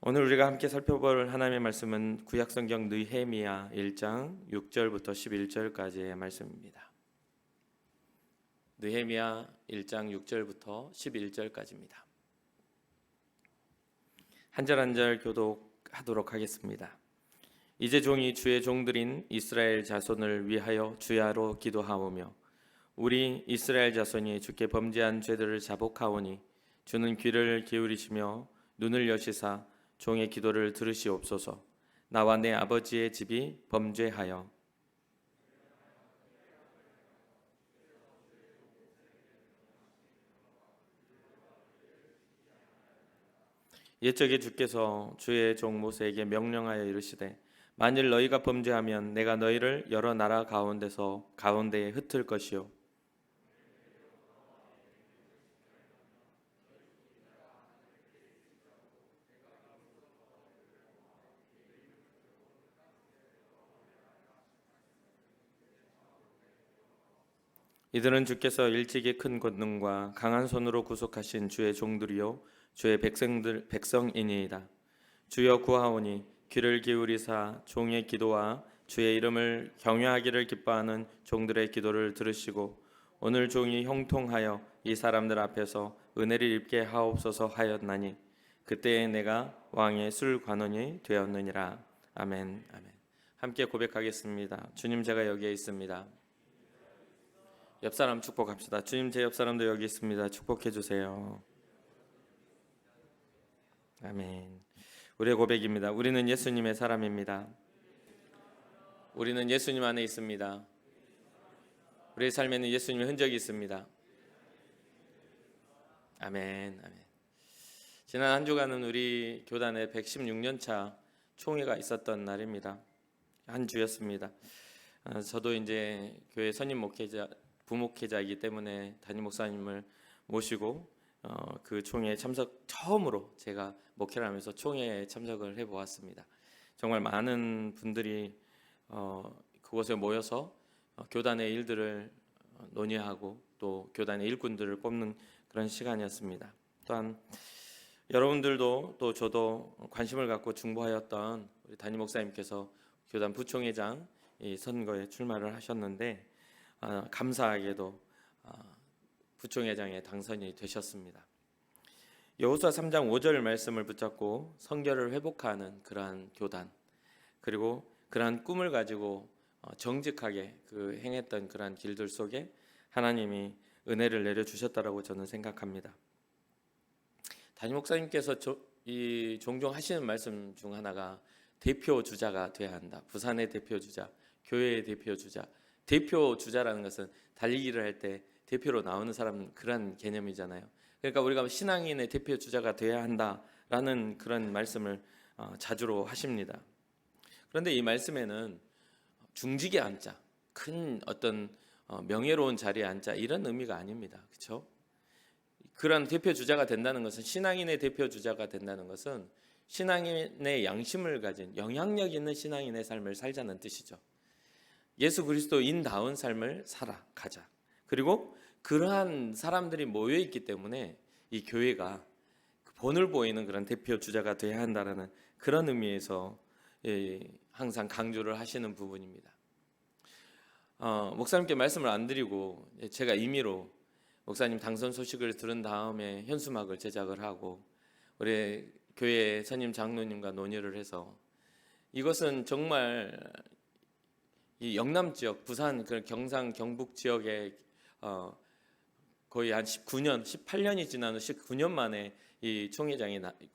오늘 우리가 함께 살펴볼 하나님의 말씀은 구약성경 느헤미야 1장 6절부터 11절까지의 말씀입니다. 느헤미야 1장 6절부터 11절까지입니다. 한 절 한 절 교독하도록 하겠습니다. 이제 종이 주의 종들인 이스라엘 자손을 위하여 주야로 기도하오며 우리 이스라엘 자손이 주께 범죄한 죄들을 자복하오니 주는 귀를 기울이시며 눈을 여시사 종의 기도를 들으시옵소서. 나와 내 아버지의 집이 범죄하여 옛적에 주께서 주의 종 모세에게 명령하여 이르시되 만일 너희가 범죄하면 내가 너희를 여러 나라 가운데에 흩을 것이요 이들은 주께서 일찍이 큰 권능과 강한 손으로 구속하신 주의 종들이요 주의 백성이니이다. 주여 구하오니 귀를 기울이사 종의 기도와 주의 이름을 경외하기를 기뻐하는 종들의 기도를 들으시고 오늘 종이 형통하여 이 사람들 앞에서 은혜를 입게 하옵소서 하였나니 그때에 내가 왕의 술관원이 되었느니라. 아멘. 아멘. 함께 고백하겠습니다. 주님, 제가 여기에 있습니다. 옆 사람 축복합시다. 주님, 제 옆 사람도 여기 있습니다. 축복해 주세요. 아멘. 우리의 고백입니다. 우리는 예수님의 사람입니다. 우리는 예수님 안에 있습니다. 우리의 삶에는 예수님의 흔적이 있습니다. 아멘. 아멘. 지난 한 주간은 우리 교단의 116년 차 총회가 있었던 날입니다. 한 주였습니다. 저도 이제 교회 선임 목회자 부목회자이기 때문에 담임 목사님을 모시고 그 총회에 처음으로 제가 목회를 하면서 총회에 참석을 해보았습니다. 정말 많은 분들이 그곳에 모여서 교단의 일들을 논의하고 또 교단의 일꾼들을 뽑는 그런 시간이었습니다. 또한 여러분들도 또 저도 관심을 갖고 중보하였던 우리 담임 목사님께서 교단 부총회장 이 선거에 출마를 하셨는데 감사하게도 부총회장에 당선이 되셨습니다. 여호수아 3장 5절 말씀을 붙잡고 성결을 회복하는 그러한 교단, 그리고 그러한 꿈을 가지고 정직하게 행했던 그러한 길들 속에 하나님이 은혜를 내려주셨다라고 저는 생각합니다. 담임 목사님께서 종종 하시는 말씀 중 하나가 대표 주자가 돼야 한다. 부산의 대표 주자, 교회의 대표 주자. 대표 주자라는 것은 달리기를 할 때 대표로 나오는 사람, 그런 개념이잖아요. 그러니까 우리가 신앙인의 대표 주자가 돼야 한다라는 그런 말씀을 자주로 하십니다. 그런데 이 말씀에는 중직에 앉자, 큰 어떤 명예로운 자리에 앉자, 이런 의미가 아닙니다. 그렇죠? 그런 대표 주자가 된다는 것은, 신앙인의 대표 주자가 된다는 것은 신앙인의 양심을 가진 영향력 있는 신앙인의 삶을 살자는 뜻이죠. 예수 그리스도인다운 삶을 살아가자. 그리고 그러한 사람들이 모여 있기 때문에 이 교회가 본을 보이는 그런 대표 주자가 되어야 한다는 그런 의미에서 항상 강조를 하시는 부분입니다. 목사님께 말씀을 안 드리고 제가 임의로 목사님 당선 소식을 들은 다음에 현수막을 제작을 하고 우리 교회 선임 장로님과 논의를 해서 이것은 정말 이 영남 지역, 부산, 경상, 경북 지역에 거의 한 19년, 18년이 지난 후 19년 만에 이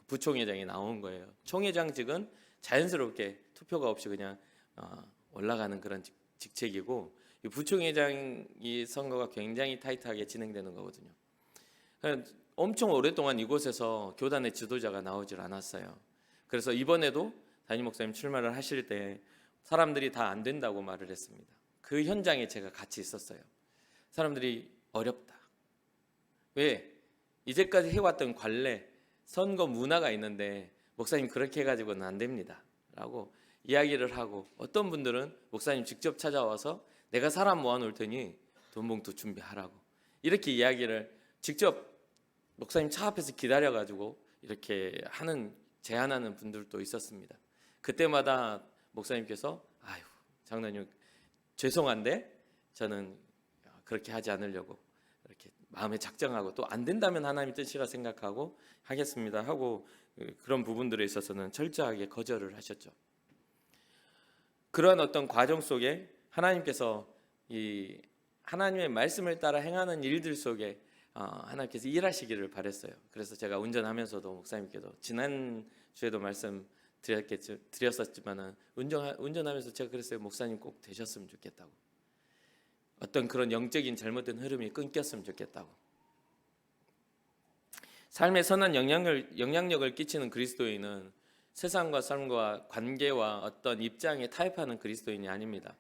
부총회장이 나온 거예요. 총회장직은 자연스럽게 투표가 없이 그냥 올라가는 그런 직책이고, 이 부총회장 이 선거가 굉장히 타이트하게 진행되는 거거든요. 엄청 오랫동안 이곳에서 교단의 지도자가 나오질 않았어요. 그래서 이번에도 담임 목사님 출마를 하실 때 사람들이 다 안 된다고 말을 했습니다. 그 현장에 제가 같이 있었어요. 사람들이 어렵다. 왜? 이제까지 해왔던 관례, 선거 문화가 있는데 목사님 그렇게 해가지고는 안 됩니다 라고 이야기를 하고, 어떤 분들은 목사님 직접 찾아와서 내가 사람 모아놓을 테니 돈 봉투 준비하라고 이렇게 이야기를 직접 목사님 차 앞에서 기다려가지고 이렇게 하는 제안하는 분들도 있었습니다. 그때마다 목사님께서 아유 장로님 죄송한데 저는 그렇게 하지 않으려고 이렇게 마음에 작정하고 또 안 된다면 하나님의 뜻이라 생각하고 하겠습니다 하고 그런 부분들에 있어서는 철저하게 거절을 하셨죠. 그러한 어떤 과정 속에 하나님께서 이 하나님의 말씀을 따라 행하는 일들 속에 하나님께서 일하시기를 바랬어요. 그래서 제가 운전하면서도 목사님께도 지난 주에도 말씀 드렸었지만은 운전하면서 제가 그랬어요. 목사님 꼭 되셨으면 좋겠다고. 어떤 그런 영적인 잘못된 흐름이 끊겼으면 좋겠다고. 삶에 선한 영향력을 끼치는 그리스도인은 세상과 삶과 관계와 어떤 입장에 타협하는 그리스도인이 아닙니다.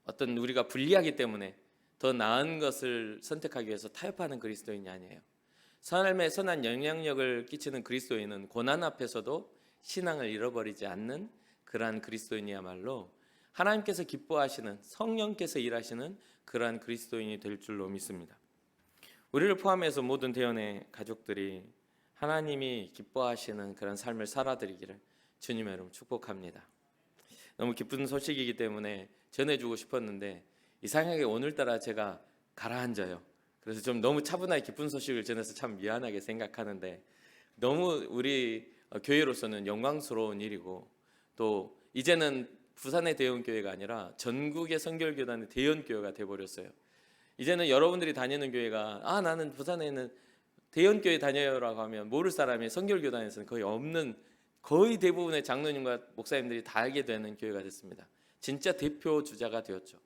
어떤 우리가 불리하기 때문에 더 나은 것을 선택하기 위해서 타협하는 그리스도인이 아니에요. 삶에 선한 영향력을 끼치는 그리스도인은 고난 앞에서도 신앙을 잃어버리지 않는 그러한 그리스도인이야말로 하나님께서 기뻐하시는 성령께서 일하시는 그러한 그리스도인이 될 줄로 믿습니다. 우리를 포함해서 모든 대원의 가족들이 하나님이 기뻐하시는 그런 삶을 살아드리기를 주님의 이름으로 축복합니다. 너무 기쁜 소식이기 때문에 전해주고 싶었는데 이상하게 오늘따라 제가 가라앉아요. 그래서 좀 너무 차분하게 기쁜 소식을 전해서 참 미안하게 생각하는데 너무 우리 교회로서는 영광스러운 일이고 또 이제는 부산의 대형교회가 아니라 전국의 선결교단의 대형교회가 돼버렸어요. 이제는 여러분들이 다니는 교회가 나는 부산에 있는 대형교회 다녀요라고 하면 모를 사람이 선결교단에서는 거의 없는 거의 대부분의 장로님과 목사님들이 다 알게 되는 교회가 됐습니다. 진짜 대표 주자가 되었죠.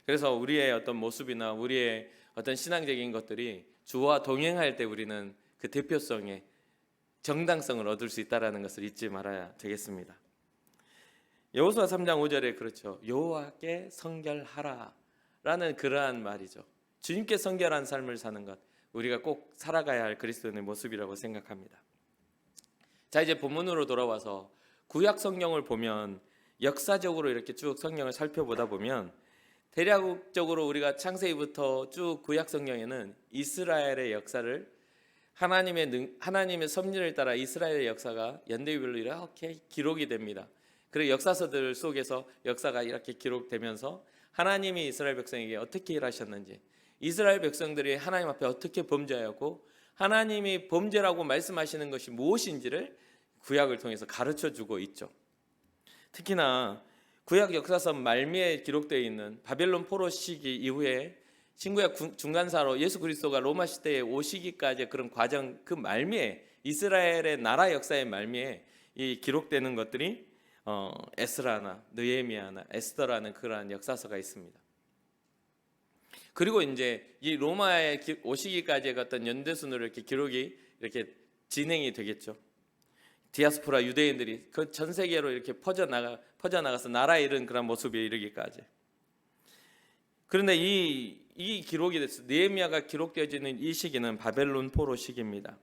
그래서 우리의 어떤 모습이나 우리의 어떤 신앙적인 것들이 주와 동행할 때 우리는 그 대표성에 정당성을 얻을 수 있다는 것을 잊지 말아야 되겠습니다. 여호수아 3장 5절에 그렇죠. 여호와께 성결하라 라는 그러한 말이죠. 주님께 성결한 삶을 사는 것 우리가 꼭 살아가야 할 그리스도인의 모습이라고 생각합니다. 자, 이제 본문으로 돌아와서 구약 성경을 보면 역사적으로 이렇게 쭉 성경을 살펴보다 보면 대략적으로 우리가 창세기부터 쭉 구약 성경에는 이스라엘의 역사를 하나님의 섭리를 따라 이스라엘의 역사가 연대별로 이렇게 기록이 됩니다. 그리고 역사서들 속에서 역사가 이렇게 기록되면서 하나님이 이스라엘 백성에게 어떻게 일하셨는지, 이스라엘 백성들이 하나님 앞에 어떻게 범죄하였고 하나님이 범죄라고 말씀하시는 것이 무엇인지를 구약을 통해서 가르쳐주고 있죠. 특히나 구약 역사서 말미에 기록되어 있는 바벨론 포로 시기 이후에 신구약 중간사로 예수 그리스도가 로마 시대에 오시기까지의 그런 과정, 그 말미에 이스라엘의 나라 역사의 말미에 이 기록되는 것들이 에스라나 느헤미야나 에스더라는 그러한 역사서가 있습니다. 그리고 이제 이 로마에 오시기까지의 어떤 연대순으로 이렇게 기록이 이렇게 진행이 되겠죠. 디아스포라 유대인들이 그 전 세계로 이렇게 퍼져나가서 나라 잃은 그런 모습에 이르기까지. 그런데 이 기록이 됐어. 느헤미야가 기록되어지는 이 시기는 바벨론 포로 시기입니다.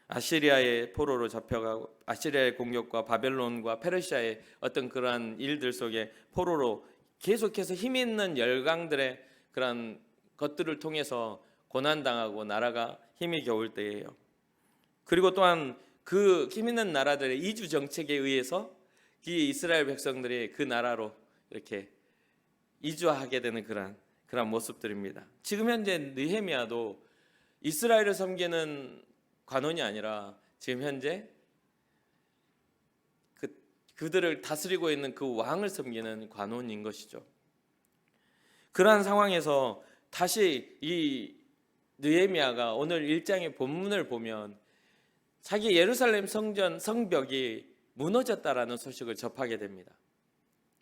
아시리아의 포로로 잡혀가고 아시리아의 공격과 바벨론과 페르시아의 어떤 그러한 일들 속에 포로로 계속해서 힘 있는 열강들의 그런 것들을 통해서 고난당하고 나라가 힘이 겨울 때예요. 그리고 또한 그 힘 있는 나라들의 이주 정책에 의해서 이 이스라엘 백성들이 그 나라로 이렇게 이주하게 되는 그런 모습들입니다. 지금 현재 느헤미야도 이스라엘을 섬기는 관원이 아니라 지금 현재 그들을 다스리고 있는 그 왕을 섬기는 관원인 것이죠. 그러한 상황에서 다시 이 느헤미야가 오늘 1장의 본문을 보면 자기 예루살렘 성벽이 무너졌다라는 소식을 접하게 됩니다.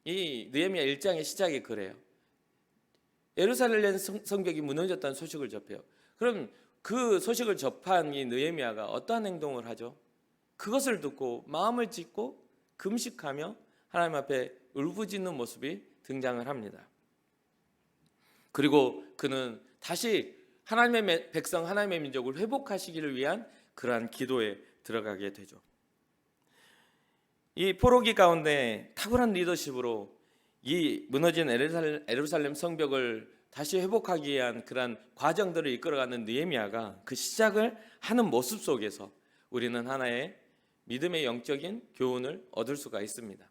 이 느헤미야 1장의 시작이 그래요. 예루살렘 성벽이 무너졌다는 소식을 접해요. 그럼 그 소식을 접한 이 느헤미야가 어떠한 행동을 하죠? 그것을 듣고 마음을 찢고 금식하며 하나님 앞에 울부짖는 모습이 등장을 합니다. 그리고 그는 다시 하나님의 백성, 하나님의 민족을 회복하시기를 위한 그러한 기도에 들어가게 되죠. 이 포로기 가운데 탁월한 리더십으로 이 무너진 예루살렘 성벽을 다시 회복하기 위한 그러한 과정들을 이끌어가는 느헤미야가 그 시작을 하는 모습 속에서 우리는 하나의 믿음의 영적인 교훈을 얻을 수가 있습니다.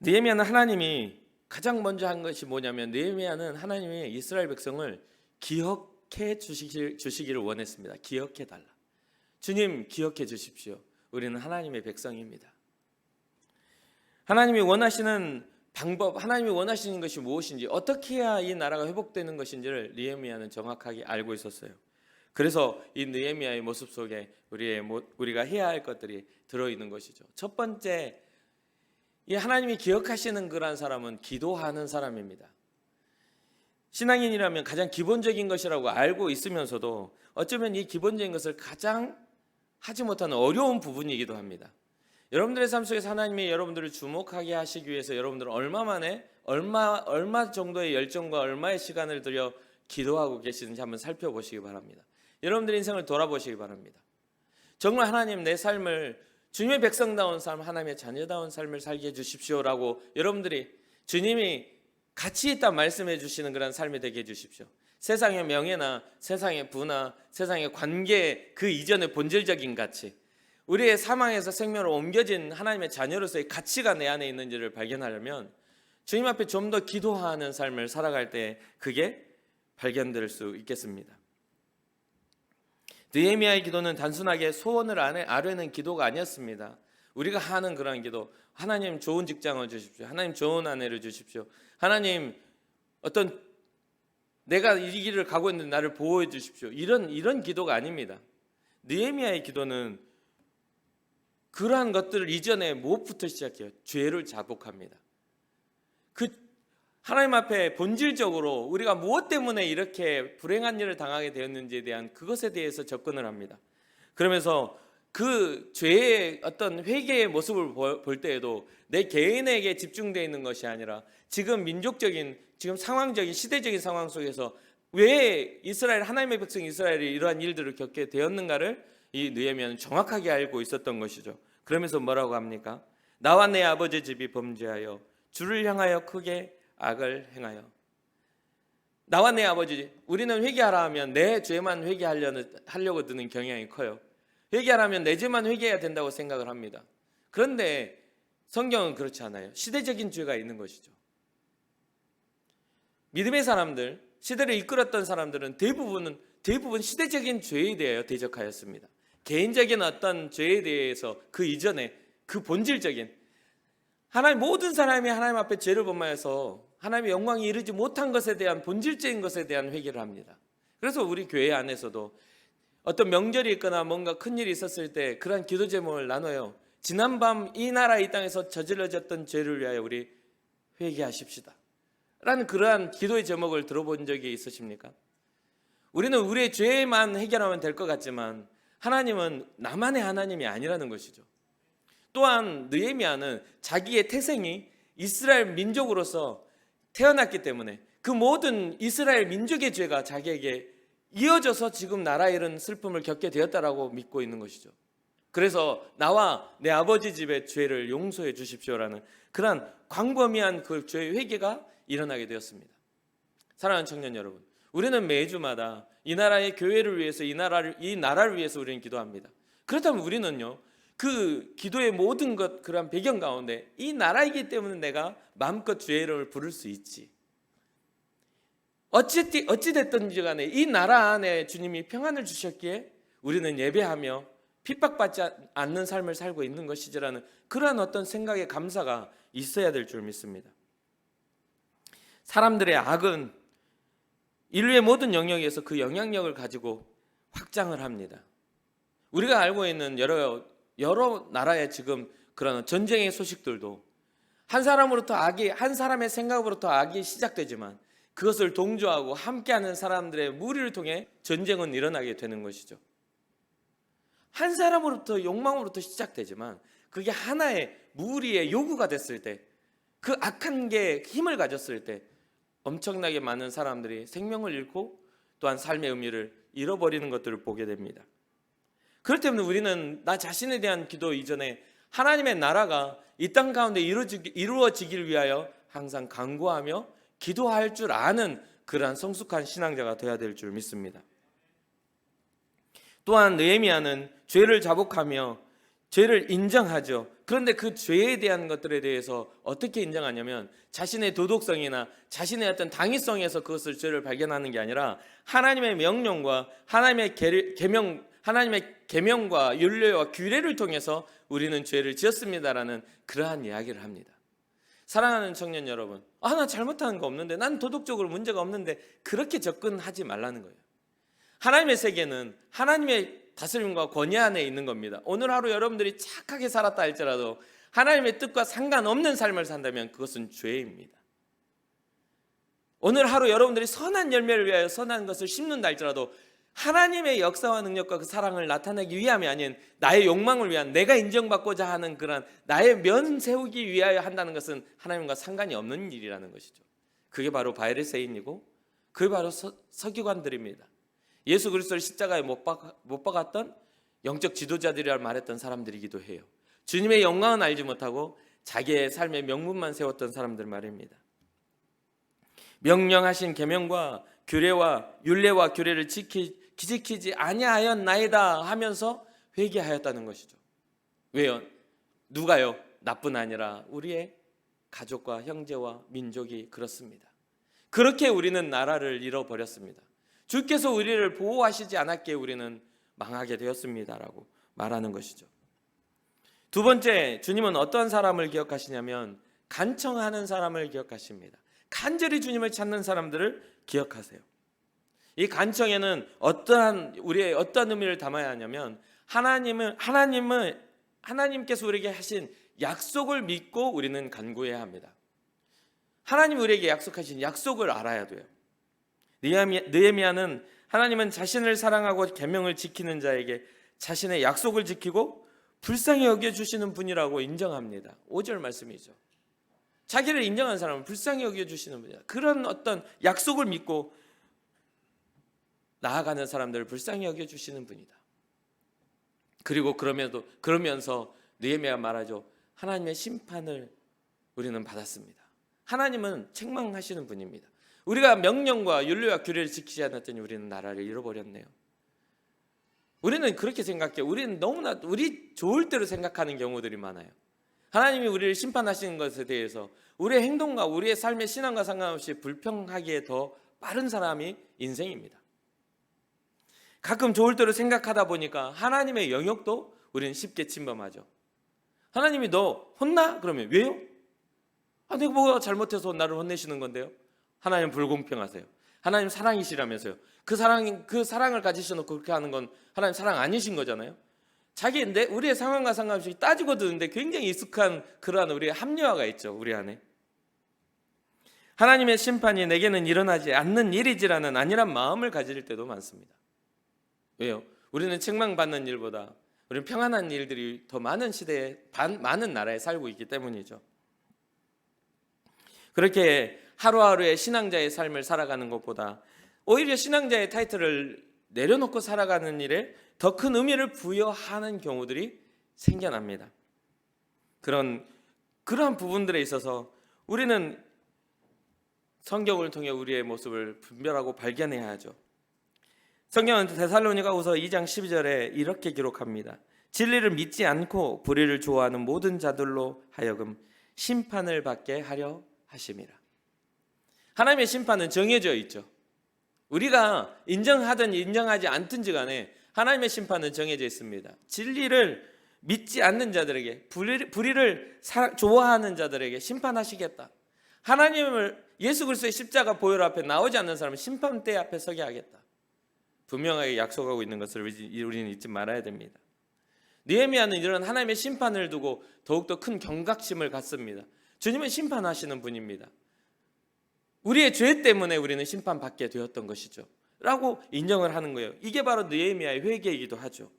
느헤미야는 하나님이 가장 먼저 한 것이 뭐냐면, 느헤미야는 하나님이 이스라엘 백성을 기억해 주시기를 원했습니다. 기억해 달라. 주님 기억해 주십시오. 우리는 하나님의 백성입니다. 하나님이 원하시는 방법, 하나님이 원하시는 것이 무엇인지, 어떻게 해야 이 나라가 회복되는 것인지를 느헤미야는 정확하게 알고 있었어요. 그래서 이 느헤미야의 모습 속에 우리가 해야 할 것들이 들어있는 것이죠. 첫 번째, 이 하나님이 기억하시는 그런 사람은 기도하는 사람입니다. 신앙인이라면 가장 기본적인 것이라고 알고 있으면서도 어쩌면 이 기본적인 것을 가장 하지 못하는 어려운 부분이기도 합니다. 여러분들의 삶 속에서 하나님이 여러분들을 주목하게 하시기 위해서 여러분들은 얼마 정도의 열정과 얼마의 시간을 들여 기도하고 계시는지 한번 살펴보시기 바랍니다. 여러분들의 인생을 돌아보시기 바랍니다. 정말 하나님, 내 삶을 주님의 백성다운 삶, 하나님의 자녀다운 삶을 살게 해주십시오라고 여러분들이 주님이 가치 있다 말씀해 주시는 그런 삶이 되게 해주십시오. 세상의 명예나 세상의 부나 세상의 관계 그 이전의 본질적인 가치, 우리의 사망에서 생명으로 옮겨진 하나님의 자녀로서의 가치가 내 안에 있는지를 발견하려면 주님 앞에 좀 더 기도하는 삶을 살아갈 때 그게 발견될 수 있겠습니다. 느헤미야의 기도는 단순하게 소원을 아뢰는 기도가 아니었습니다. 우리가 하는 그런 기도, 하나님 좋은 직장을 주십시오, 하나님 좋은 아내를 주십시오, 하나님 어떤 내가 이 길을 가고 있는데 나를 보호해 주십시오, 이런 기도가 아닙니다. 느헤미야의 기도는 그러한 것들을 이전에 무엇부터 시작해요? 죄를 자복합니다. 그 하나님 앞에 본질적으로 우리가 무엇 때문에 이렇게 불행한 일을 당하게 되었는지에 대한 그것에 대해서 접근을 합니다. 그러면서 그 죄의 어떤 회개의 모습을 볼 때에도 내 개인에게 집중되어 있는 것이 아니라 지금 민족적인, 지금 상황적인, 시대적인 상황 속에서 왜 이스라엘, 하나님의 백성 이스라엘이 이러한 일들을 겪게 되었는가를 이 느헤미야는 정확하게 알고 있었던 것이죠. 그러면서 뭐라고 합니까? 나와 내 아버지 집이 범죄하여 주를 향하여 크게 악을 행하여. 나와 내 아버지 집, 우리는 회개하라 하면 내 죄만 회개하려고 드는 경향이 커요. 회개하라면 내 죄만 회개해야 된다고 생각을 합니다. 그런데 성경은 그렇지 않아요. 시대적인 죄가 있는 것이죠. 믿음의 사람들, 시대를 이끌었던 사람들은 대부분 시대적인 죄에 대하여 대적하였습니다. 개인적인 어떤 죄에 대해서 그 이전에 그 본질적인, 모든 사람이 하나님 앞에 죄를 범하여서 하나님의 영광이 이르지 못한 것에 대한 본질적인 것에 대한 회개를 합니다. 그래서 우리 교회 안에서도 어떤 명절이 있거나 뭔가 큰일이 있었을 때 그러한 기도 제목을 나눠요. 지난밤 이 나라 이 땅에서 저질러졌던 죄를 위하여 우리 회개하십시다 라는 그러한 기도의 제목을 들어본 적이 있으십니까? 우리는 우리의 죄만 해결하면 될 것 같지만 하나님은 나만의 하나님이 아니라는 것이죠. 또한 느헤미야는 자기의 태생이 이스라엘 민족으로서 태어났기 때문에 그 모든 이스라엘 민족의 죄가 자기에게 이어져서 지금 나라에 이런 슬픔을 겪게 되었다라고 믿고 있는 것이죠. 그래서 나와 내 아버지 집의 죄를 용서해 주십시오라는 그런 광범위한 그 죄의 회개가 일어나게 되었습니다. 사랑하는 청년 여러분, 우리는 매주마다 이 나라의 교회를 위해서, 이 나라를 위해서 우리는 기도합니다. 그렇다면 우리는요, 그 기도의 모든 것, 그런 배경 가운데 이 나라이기 때문에 내가 마음껏 주의 이름을 부를 수 있지, 어찌됐든지 간에 이 나라 안에 주님이 평안을 주셨기에 우리는 예배하며 핍박받지 않는 삶을 살고 있는 것이지라는 그러한 어떤 생각의 감사가 있어야 될 줄 믿습니다. 사람들의 악은 인류의 모든 영역에서 그 영향력을 가지고 확장을 합니다. 우리가 알고 있는 여러 나라의 지금 그런 전쟁의 소식들도 한 사람의 생각으로부터 악이 시작되지만 그것을 동조하고 함께하는 사람들의 무리를 통해 전쟁은 일어나게 되는 것이죠. 한 사람으로부터, 욕망으로부터 시작되지만 그게 하나의 무리의 요구가 됐을 때, 그 악한 게 힘을 가졌을 때 엄청나게 많은 사람들이 생명을 잃고 또한 삶의 의미를 잃어버리는 것들을 보게 됩니다. 그렇기 때문에 우리는 나 자신에 대한 기도 이전에 하나님의 나라가 이 땅 가운데 이루어지기를 위하여 항상 간구하며 기도할 줄 아는 그러한 성숙한 신앙자가 되어야 될 줄 믿습니다. 또한 느헤미야는 죄를 자복하며 죄를 인정하죠. 그런데 그 죄에 대한 것들에 대해서 어떻게 인정하냐면 자신의 도덕성이나 자신의 어떤 당위성에서 그것을 죄를 발견하는 게 아니라 하나님의 명령과 하나님의 계명과 율례와 규례를 통해서 우리는 죄를 지었습니다라는 그러한 이야기를 합니다. 사랑하는 청년 여러분, 나 잘못하는 거 없는데, 난 도덕적으로 문제가 없는데, 그렇게 접근하지 말라는 거예요. 하나님의 세계는 하나님의 다스림과 권위 안에 있는 겁니다. 오늘 하루 여러분들이 착하게 살았다 할지라도 하나님의 뜻과 상관없는 삶을 산다면 그것은 죄입니다. 오늘 하루 여러분들이 선한 열매를 위하여 선한 것을 심는다 할지라도 하나님의 역사와 능력과 그 사랑을 나타내기 위함이 아닌 나의 욕망을 위한, 내가 인정받고자 하는 그런 나의 면 세우기 위하여 한다는 것은 하나님과 상관이 없는 일이라는 것이죠. 그게 바로 바리새인이고 그게 바로 서기관들입니다. 예수 그리스도를 십자가에 못 박았던 영적 지도자들이라 말했던 사람들이기도 해요. 주님의 영광은 알지 못하고 자기의 삶의 명분만 세웠던 사람들 말입니다. 명령하신 계명과 규례와 율례와 규례를 지키지 아니하였나이다 하면서 회개하였다는 것이죠. 왜요? 누가요? 나뿐 아니라 우리의 가족과 형제와 민족이 그렇습니다. 그렇게 우리는 나라를 잃어버렸습니다. 주께서 우리를 보호하시지 않았기에 우리는 망하게 되었습니다라고 말하는 것이죠. 두 번째, 주님은 어떤 사람을 기억하시냐면 간청하는 사람을 기억하십니다. 간절히 주님을 찾는 사람들을 기억하세요. 이 간청에는 우리의 어떤 의미를 담아야 하냐면 하나님께서 우리에게 하신 약속을 믿고 우리는 간구해야 합니다. 하나님 우리에게 약속하신 약속을 알아야 돼요. 느헤미야는 하나님은 자신을 사랑하고 계명을 지키는 자에게 자신의 약속을 지키고 불쌍히 여겨주시는 분이라고 인정합니다. 5절 말씀이죠. 자기를 인정한 사람은 불쌍히 여겨주시는 분이다. 그런 어떤 약속을 믿고 나아가는 사람들을 불쌍히 여겨주시는 분이다. 그리고 그러면서 느헤미야가 말하죠. 하나님의 심판을 우리는 받았습니다. 하나님은 책망하시는 분입니다. 우리가 명령과 율례와 규례를 지키지 않았더니 우리는 나라를 잃어버렸네요. 우리는 그렇게 생각해요. 우리는 너무나 우리 좋을 대로 생각하는 경우들이 많아요. 하나님이 우리를 심판하시는 것에 대해서 우리의 행동과 우리의 삶의 신앙과 상관없이 불평하기에 더 빠른 사람이 인생입니다. 가끔 좋을 대로 생각하다 보니까 하나님의 영역도 우리는 쉽게 침범하죠. 하나님이 너 혼나? 그러면 왜요? 내가 뭐가 잘못해서 나를 혼내시는 건데요? 하나님 불공평하세요. 하나님 사랑이시라면서요. 그 사랑을 가지셔놓고 그렇게 하는 건 하나님 사랑 아니신 거잖아요. 우리의 상황과 상관없이 따지고 드는데 굉장히 익숙한 그러한 우리의 합리화가 있죠. 우리 안에. 하나님의 심판이 내게는 일어나지 않는 일이지라는 안일한 마음을 가질 때도 많습니다. 왜요? 우리는 책망받는 일보다 우리는 평안한 일들이 더 많은 시대에 많은 나라에 살고 있기 때문이죠. 그렇게 하루하루의 신앙자의 삶을 살아가는 것보다 오히려 신앙자의 타이틀을 내려놓고 살아가는 일에 더 큰 의미를 부여하는 경우들이 생겨납니다. 그러한 부분들에 있어서 우리는 성경을 통해 우리의 모습을 분별하고 발견해야 하죠. 성경은 데살로니가후서 2장 12절에 이렇게 기록합니다. 진리를 믿지 않고 불의를 좋아하는 모든 자들로 하여금 심판을 받게 하려 하심이라. 하나님의 심판은 정해져 있죠. 우리가 인정하든 인정하지 않든지 간에 하나님의 심판은 정해져 있습니다. 진리를 믿지 않는 자들에게, 불의를 좋아하는 자들에게 심판하시겠다. 하나님을 예수 그리스도의 십자가 보혈 앞에 나오지 않는 사람은 심판대 앞에 서게 하겠다. 분명하게 약속하고 있는 것을 우리는 잊지 말아야 됩니다. 느헤미야는 이런 하나님의 심판을 두고 더욱더 큰 경각심을 갖습니다. 주님은 심판하시는 분입니다. 우리의 죄 때문에 우리는 심판받게 되었던 것이죠 라고 인정을 하는 거예요. 이게 바로 느헤미야의 회개이기도 하죠.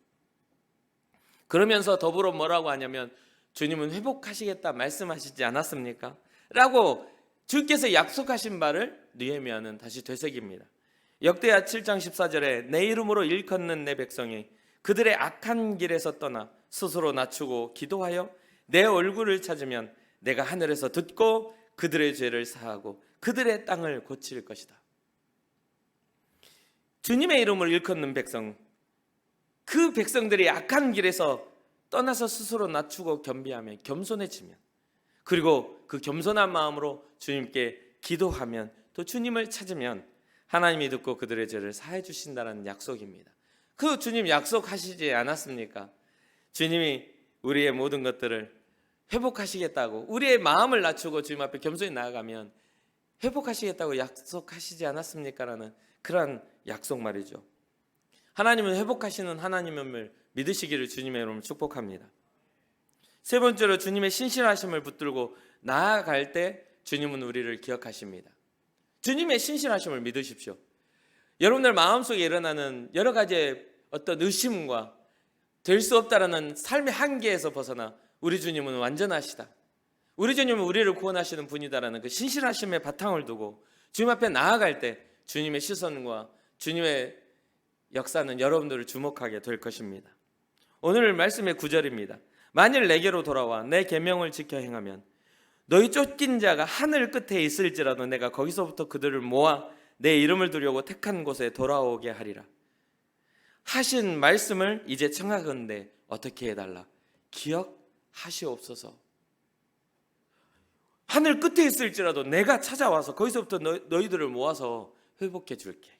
그러면서 더불어 뭐라고 하냐면 주님은 회복하시겠다 말씀하시지 않았습니까? 라고 주께서 약속하신 바를 느헤미야는 다시 되새깁니다. 역대하 7장 14절에 내 이름으로 일컫는 내 백성이 그들의 악한 길에서 떠나 스스로 낮추고 기도하여 내 얼굴을 찾으면 내가 하늘에서 듣고 그들의 죄를 사하고 그들의 땅을 고칠 것이다. 주님의 이름을 일컫는 백성, 그 백성들이 악한 길에서 떠나서 스스로 낮추고 겸비하며 겸손해지면, 그리고 그 겸손한 마음으로 주님께 기도하면, 또 주님을 찾으면 하나님이 듣고 그들의 죄를 사해 주신다는 약속입니다. 그 주님 약속하시지 않았습니까? 주님이 우리의 모든 것들을 회복하시겠다고, 우리의 마음을 낮추고 주님 앞에 겸손히 나아가면 회복하시겠다고 약속하시지 않았습니까? 라는 그러한 약속 말이죠. 하나님은 회복하시는 하나님임을 믿으시기를 주님의 이름으로 축복합니다. 세 번째로, 주님의 신실하심을 붙들고 나아갈 때 주님은 우리를 기억하십니다. 주님의 신실하심을 믿으십시오. 여러분들 마음속에 일어나는 여러 가지의 어떤 의심과 될 수 없다라는 삶의 한계에서 벗어나 우리 주님은 완전하시다, 우리 주님은 우리를 구원하시는 분이다라는 그 신실하심의 바탕을 두고 주님 앞에 나아갈 때 주님의 시선과 주님의 역사는 여러분들을 주목하게 될 것입니다. 오늘 말씀의 9절입니다. 만일 내게로 돌아와 내 계명을 지켜 행하면 너희 쫓긴 자가 하늘 끝에 있을지라도 내가 거기서부터 그들을 모아 내 이름을 두려고 택한 곳에 돌아오게 하리라. 하신 말씀을 이제 청하건대 어떻게 해달라. 기억하시옵소서. 하늘 끝에 있을지라도 내가 찾아와서 거기서부터 너희들을 모아서 회복해 줄게.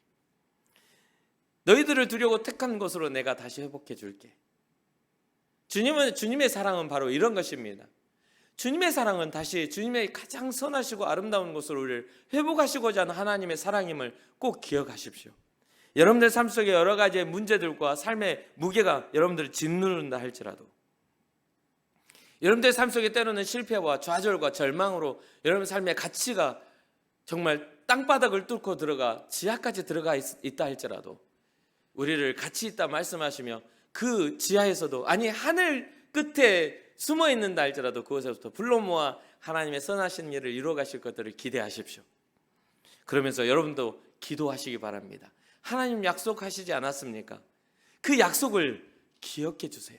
너희들을 두려고 택한 것으로 내가 다시 회복해 줄게. 주님의 사랑은 바로 이런 것입니다. 주님의 사랑은 다시 주님의 가장 선하시고 아름다운 것으로 우리를 회복하시고자 하는 하나님의 사랑임을 꼭 기억하십시오. 여러분들 삶 속에 여러 가지의 문제들과 삶의 무게가 여러분들을 짓누른다 할지라도, 여러분들 삶 속에 때로는 실패와 좌절과 절망으로 여러분 삶의 가치가 정말 땅바닥을 뚫고 들어가 지하까지 들어가 있다 할지라도, 우리를 가치 있다 말씀하시며 그 지하에서도, 아니 하늘 끝에 숨어 있는다 할지라도 그곳에서부터 불러 모아 하나님의 선하신 일을 이루어 가실 것들을 기대하십시오. 그러면서 여러분도 기도하시기 바랍니다. 하나님 약속하시지 않았습니까? 그 약속을 기억해 주세요.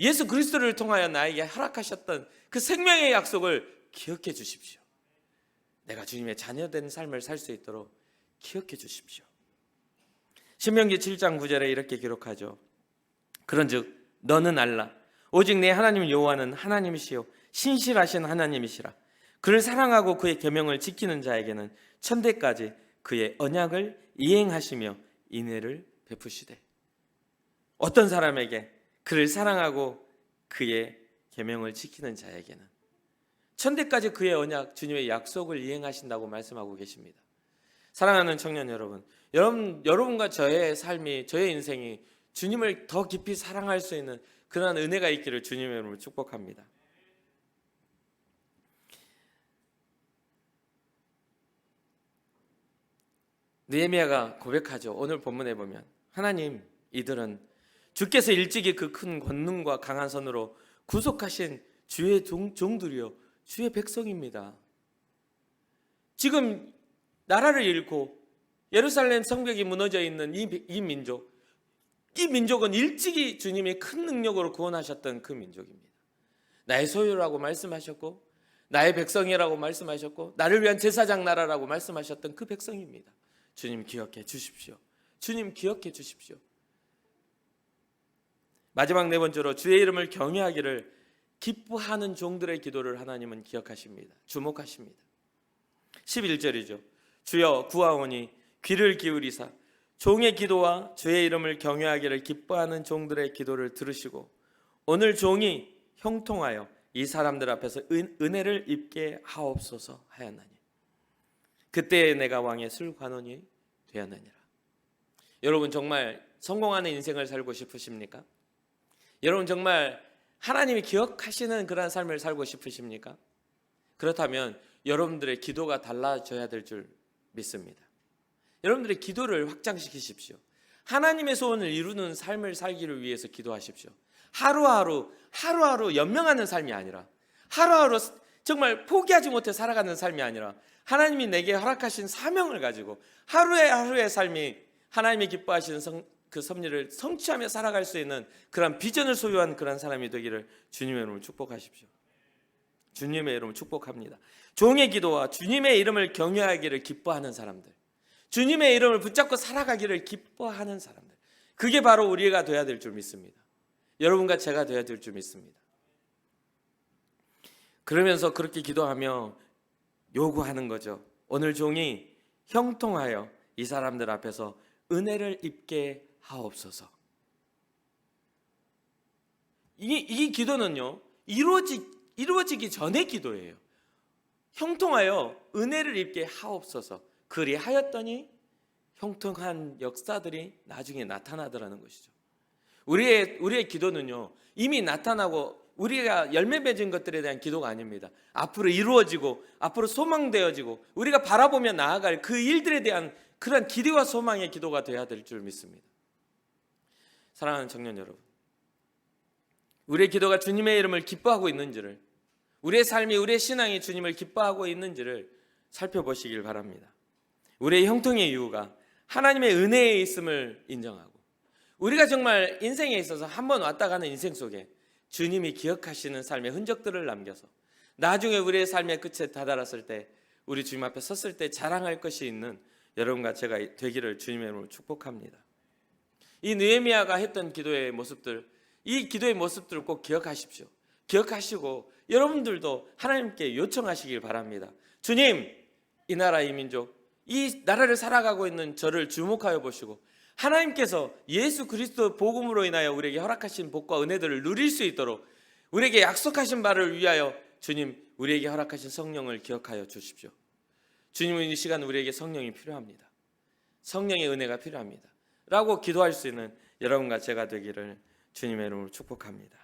예수 그리스도를 통하여 나에게 허락하셨던 그 생명의 약속을 기억해 주십시오. 내가 주님의 자녀된 삶을 살 수 있도록 기억해 주십시오. 신명기 7장 9절에 이렇게 기록하죠. 그런즉 너는 알라. 오직 내 하나님 여호와는 하나님이시요 신실하신 하나님이시라. 그를 사랑하고 그의 계명을 지키는 자에게는 천대까지 그의 언약을 이행하시며 인애를 베푸시되. 어떤 사람에게? 그를 사랑하고 그의 계명을 지키는 자에게는 천대까지 그의 언약, 주님의 약속을 이행하신다고 말씀하고 계십니다. 사랑하는 청년 여러분, 여러분과 저의 삶이, 저의 인생이 주님을 더 깊이 사랑할 수 있는 그러한 은혜가 있기를 주님의 이름으로 축복합니다. 느헤미야가 고백하죠. 오늘 본문에 보면, 하나님, 이들은 주께서 일찍이 그 큰 권능과 강한 손으로 구속하신 주의 종들이요 주의 백성입니다. 지금 나라를 잃고 예루살렘 성벽이 무너져 있는 이 민족은 일찍이 주님이 큰 능력으로 구원하셨던 그 민족입니다. 나의 소유라고 말씀하셨고, 나의 백성이라고 말씀하셨고, 나를 위한 제사장 나라라고 말씀하셨던 그 백성입니다. 주님 기억해 주십시오. 주님 기억해 주십시오. 마지막 네 번째로, 주의 이름을 경외하기를 기뻐하는 종들의 기도를 하나님은 기억하십니다. 주목하십니다. 11절이죠. 주여 구하오니 귀를 기울이사 종의 기도와 주의 이름을 경외하기를 기뻐하는 종들의 기도를 들으시고 오늘 종이 형통하여 이 사람들 앞에서 은혜를 입게 하옵소서 하였나니 그때에 내가 왕의 술관원이 되었느니라. 여러분 정말 성공하는 인생을 살고 싶으십니까? 여러분 정말 하나님이 기억하시는 그런 삶을 살고 싶으십니까? 그렇다면 여러분들의 기도가 달라져야 될 줄 믿습니다. 여러분들의 기도를 확장시키십시오. 하나님의 소원을 이루는 삶을 살기를 위해서 기도하십시오. 하루하루 연명하는 삶이 아니라, 하루하루 정말 포기하지 못해 살아가는 삶이 아니라, 하나님이 내게 허락하신 사명을 가지고 하루의 삶이 하나님이 기뻐하시는 그 섭리를 성취하며 살아갈 수 있는 그런 비전을 소유한 그런 사람이 되기를 주님의 이름으로 축복하십시오. 주님의 이름으로 축복합니다. 종의 기도와 주님의 이름을 경외하기를 기뻐하는 사람들, 주님의 이름을 붙잡고 살아가기를 기뻐하는 사람들, 그게 바로 우리가 돼야 될 줄 믿습니다. 여러분과 제가 돼야 될 줄 믿습니다. 그러면서 그렇게 기도하며 요구하는 거죠. 오늘 종이 형통하여 이 사람들 앞에서 은혜를 입게 하옵소서. 이 기도는요, 이루어지기 전의 기도예요. 형통하여 은혜를 입게 하옵소서. 그리하였더니 형통한 역사들이 나중에 나타나더라는 것이죠. 우리의 기도는요, 이미 나타나고 우리가 열매 맺은 것들에 대한 기도가 아닙니다. 앞으로 이루어지고 앞으로 소망되어지고 우리가 바라보며 나아갈 그 일들에 대한 그런 기대와 소망의 기도가 되어야 될 줄 믿습니다. 사랑하는 청년 여러분, 우리의 기도가 주님의 이름을 기뻐하고 있는지를, 우리의 삶이, 우리의 신앙이 주님을 기뻐하고 있는지를 살펴보시길 바랍니다. 우리의 형통의 이유가 하나님의 은혜에 있음을 인정하고, 우리가 정말 인생에 있어서 한번 왔다 가는 인생 속에 주님이 기억하시는 삶의 흔적들을 남겨서 나중에 우리의 삶의 끝에 다다랐을 때, 우리 주님 앞에 섰을 때 자랑할 것이 있는 여러분과 제가 되기를 주님의 이름으로 축복합니다. 이 느헤미야가 했던 기도의 모습들, 이 기도의 모습들을 꼭 기억하십시오. 기억하시고 여러분들도 하나님께 요청하시길 바랍니다. 주님, 이 나라, 이 민족, 이 나라를 살아가고 있는 저를 주목하여 보시고 하나님께서 예수 그리스도 복음으로 인하여 우리에게 허락하신 복과 은혜들을 누릴 수 있도록 우리에게 약속하신 바를 위하여 주님, 우리에게 허락하신 성령을 기억하여 주십시오. 주님은 이 시간 우리에게 성령이 필요합니다. 성령의 은혜가 필요합니다 라고 기도할 수 있는 여러분과 제가 되기를 주님의 이름으로 축복합니다.